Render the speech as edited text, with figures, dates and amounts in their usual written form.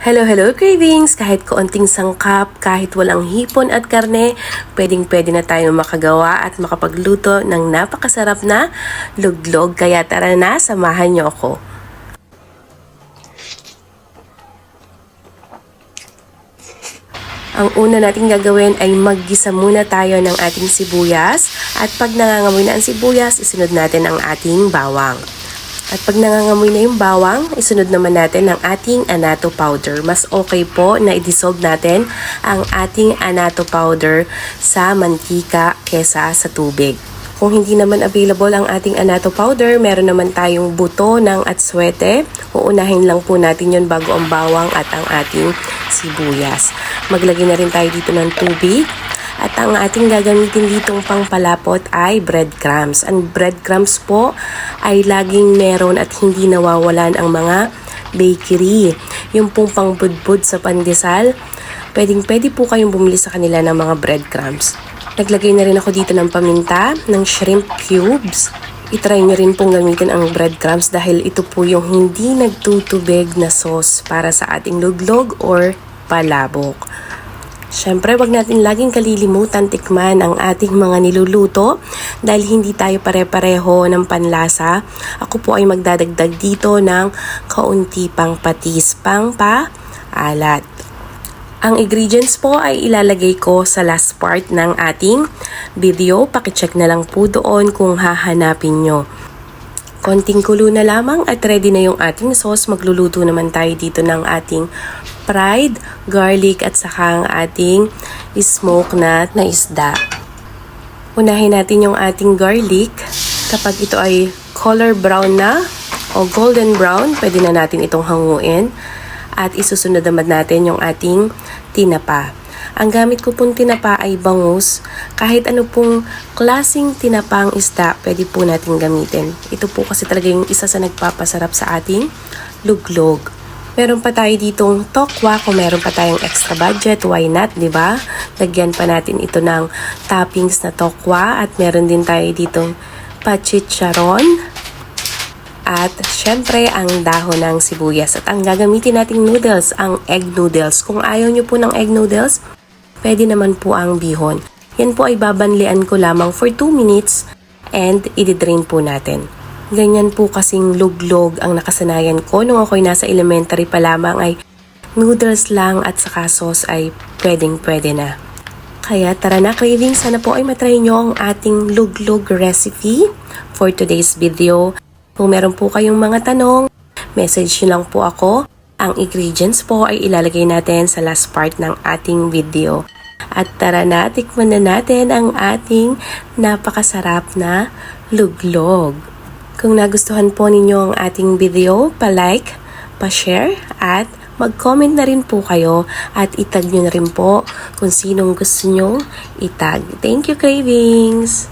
Hello cravings! Kahit kaunting sangkap, kahit walang hipon at karne, pwedeng-pwede na tayo makagawa at makapagluto ng napakasarap na luglog. Kaya tara na, samahan niyo ako. Ang una nating gagawin ay maggisa muna tayo ng ating sibuyas. At pag nangangamoy na ang sibuyas, isunod natin ang ating bawang. At pag nangangamoy na yung bawang, isunod naman natin ang ating annatto powder. Mas okay po na i-dissolve natin ang ating annatto powder sa mantika kesa sa tubig. Kung hindi naman available ang ating annatto powder, meron naman tayong buto ng atsuete. Uunahin lang po natin yon bago ang bawang at ang ating sibuyas. Maglagay na rin tayo dito ng tubig. At ang ating gagamitin ditong pangpalapot ay breadcrumbs. Ang breadcrumbs po ay laging meron at hindi nawawalan ang mga bakery. Yung pong pangbudbud sa pandesal, pwede po kayong bumili sa kanila ng mga breadcrumbs. Naglagay na rin ako dito ng paminta, ng shrimp cubes. I-try nyo rin pong gamitin ang breadcrumbs dahil ito po yung hindi nagtutubig na sauce para sa ating luglog or palabok. Siyempre, wag natin laging kalilimutan tikman ang ating mga niluluto dahil hindi tayo pare-pareho ng panlasa. Ako po ay magdadagdag dito ng kaunti pang patis, pang paalat. Ang ingredients po ay ilalagay ko sa last part ng ating video. Pakicheck na lang po doon kung hahanapin nyo. Konting kulo na lamang at ready na yung ating sauce. Magluluto naman tayo dito ng ating fried garlic at saka ang ating smoke na isda. Unahin natin yung ating garlic. Kapag ito ay color brown na o golden brown, pwede na natin itong hanguin. At isusunod naman natin yung ating tinapa. Ang gamit ko pong tinapa ay bangus. Kahit ano pong klaseng tinapang isda, pwede po natin gamitin. Ito po kasi talaga yung isa sa nagpapasarap sa ating luglog. Meron pa tayo ditong tokwa. Kung meron pa tayong extra budget, why not, di ba? Lagyan pa natin ito ng toppings na tokwa. At meron din tayo ditong pachicharon. At syempre, ang dahon ng sibuyas. At ang gagamitin nating noodles, ang egg noodles. Kung ayaw nyo po ng egg noodles, pwede naman po ang bihon. Yan po ay babanlian ko lamang for 2 minutes and i-drain po natin. Ganyan po kasing luglog ang nakasanayan ko nung ako'y nasa elementary pa lamang ay noodles lang at saka sauce ay pwedeng-pwede na. Kaya tara na craving, sana po ay matry nyo ang ating luglog recipe for today's video. Kung meron po kayong mga tanong, message nyo lang po ako. Ang ingredients po ay ilalagay natin sa last part ng ating video. At tara na, tikman na natin ang ating napakasarap na luglog. Kung nagustuhan po ninyo ang ating video, pa-like, pa-share, at mag-comment na rin po kayo at itag nyo na rin po kung sinong gusto nyo itag. Thank you, cravings!